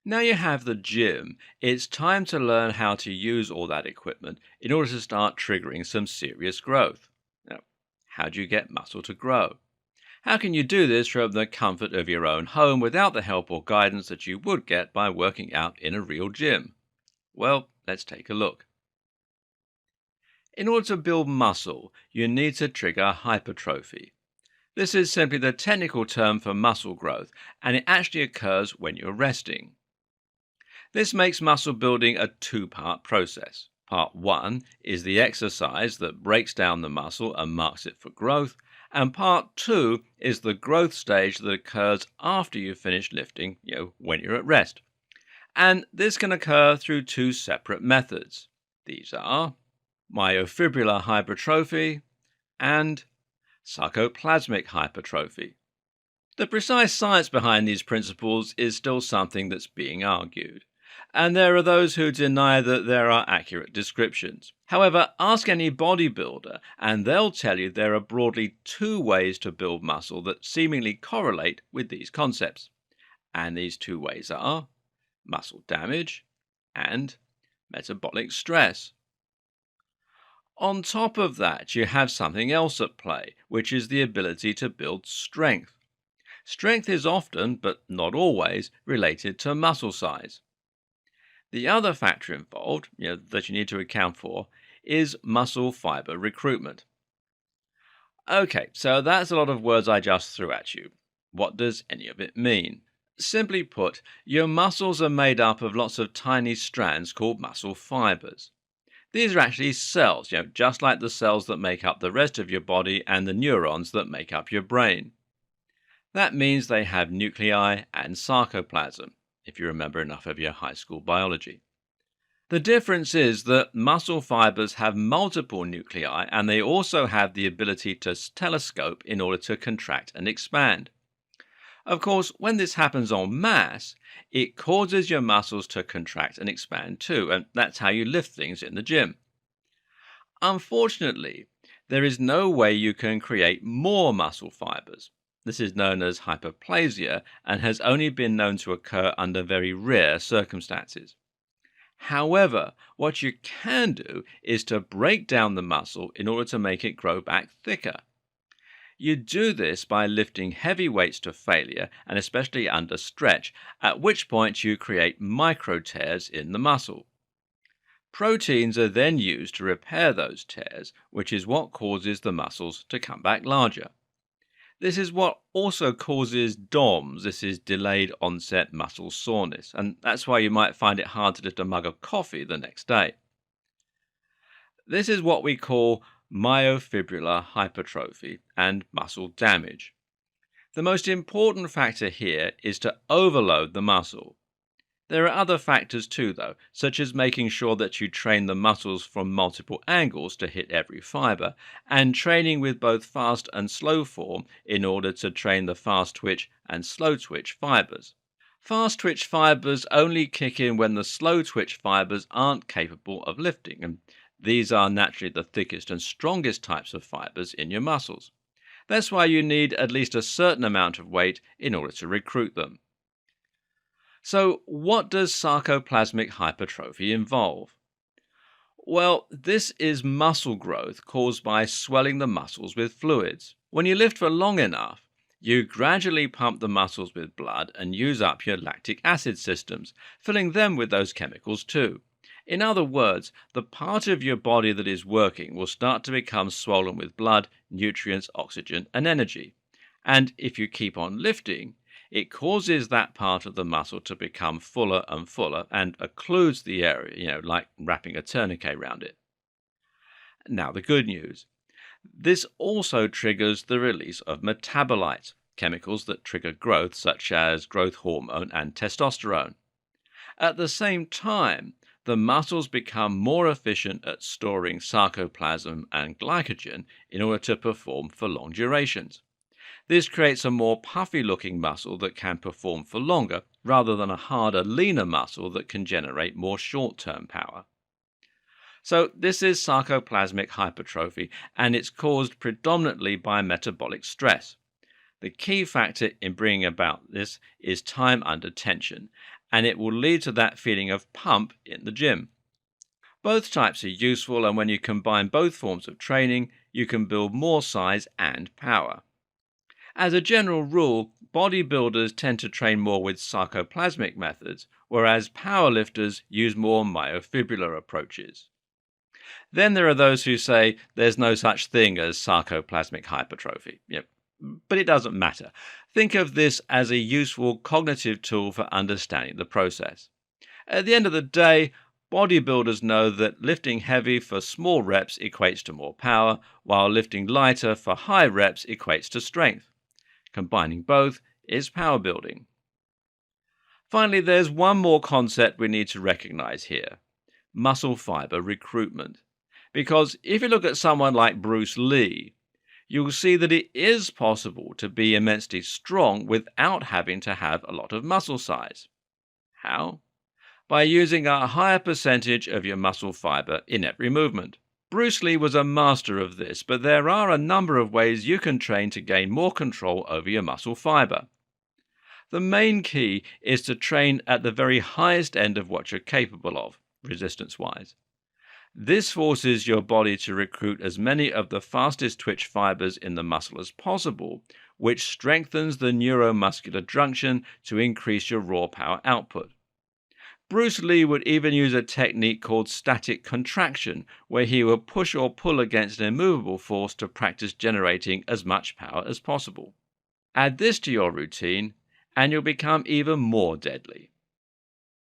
Now you have the gym, it's time to learn how to use all that equipment in order to start triggering some serious growth. Now, how do you get muscle to grow? How can you do this from the comfort of your own home without the help or guidance that you would get by working out in a real gym? Well, let's take a look. In order to build muscle, you need to trigger hypertrophy. This is simply the technical term for muscle growth, and it actually occurs when you're resting. This makes muscle building a two-part process. Part 1 is the exercise that breaks down the muscle and marks it for growth, and part 2 is the growth stage that occurs after you finish lifting, when you're at rest. And this can occur through two separate methods. These are myofibrillar hypertrophy and sarcoplasmic hypertrophy. The precise science behind these principles is still something that's being argued, and there are those who deny that there are accurate descriptions. However, ask any bodybuilder, and they'll tell you there are broadly two ways to build muscle that seemingly correlate with these concepts. And these two ways are muscle damage and metabolic stress. On top of that, you have something else at play, which is the ability to build strength. Strength is often, but not always, related to muscle size. The other factor involved, that you need to account for, is muscle fiber recruitment. Okay, so that's a lot of words I just threw at you. What does any of it mean? Simply put, your muscles are made up of lots of tiny strands called muscle fibers. These are actually cells, just like the cells that make up the rest of your body and the neurons that make up your brain. That means they have nuclei and sarcoplasm, if you remember enough of your high school biology. The difference is that muscle fibers have multiple nuclei and they also have the ability to telescope in order to contract and expand. Of course, when this happens en masse, it causes your muscles to contract and expand too, and that's how you lift things in the gym. Unfortunately, there is no way you can create more muscle fibers. This is known as hyperplasia and has only been known to occur under very rare circumstances. However, what you can do is to break down the muscle in order to make it grow back thicker. You do this by lifting heavy weights to failure and especially under stretch, at which point you create micro tears in the muscle. Proteins are then used to repair those tears, which is what causes the muscles to come back larger. This is what also causes DOMS, this is delayed onset muscle soreness, and that's why you might find it hard to lift a mug of coffee the next day. This is what we call myofibrillar hypertrophy and muscle damage. The most important factor here is to overload the muscle. There are other factors too, though, such as making sure that you train the muscles from multiple angles to hit every fiber, and training with both fast and slow form in order to train the fast twitch and slow twitch fibers. Fast twitch fibers only kick in when the slow twitch fibers aren't capable of lifting, and these are naturally the thickest and strongest types of fibers in your muscles. That's why you need at least a certain amount of weight in order to recruit them. So, what does sarcoplasmic hypertrophy involve? Well, this is muscle growth caused by swelling the muscles with fluids. When you lift for long enough, you gradually pump the muscles with blood and use up your lactic acid systems, filling them with those chemicals too. In other words, the part of your body that is working will start to become swollen with blood, nutrients, oxygen, and energy. And if you keep on lifting, it causes that part of the muscle to become fuller and fuller and occludes the area, like wrapping a tourniquet around it. Now, the good news. This also triggers the release of metabolites, chemicals that trigger growth, such as growth hormone and testosterone. At the same time, the muscles become more efficient at storing sarcoplasm and glycogen in order to perform for long durations. This creates a more puffy-looking muscle that can perform for longer, rather than a harder, leaner muscle that can generate more short-term power. So this is sarcoplasmic hypertrophy, and it's caused predominantly by metabolic stress. The key factor in bringing about this is time under tension, and it will lead to that feeling of pump in the gym. Both types are useful, and when you combine both forms of training, you can build more size and power. As a general rule, bodybuilders tend to train more with sarcoplasmic methods, whereas powerlifters use more myofibrillar approaches. Then there are those who say there's no such thing as sarcoplasmic hypertrophy. Yep. But it doesn't matter. Think of this as a useful cognitive tool for understanding the process. At the end of the day, bodybuilders know that lifting heavy for small reps equates to more power, while lifting lighter for high reps equates to strength. Combining both is power building. Finally, there's one more concept we need to recognize here: muscle fiber recruitment. Because if you look at someone like Bruce Lee, you'll see that it is possible to be immensely strong without having to have a lot of muscle size. How? By using a higher percentage of your muscle fiber in every movement. Bruce Lee was a master of this, but there are a number of ways you can train to gain more control over your muscle fiber. The main key is to train at the very highest end of what you're capable of, resistance-wise. This forces your body to recruit as many of the fastest twitch fibers in the muscle as possible, which strengthens the neuromuscular junction to increase your raw power output. Bruce Lee would even use a technique called static contraction, where he would push or pull against an immovable force to practice generating as much power as possible. Add this to your routine, and you'll become even more deadly.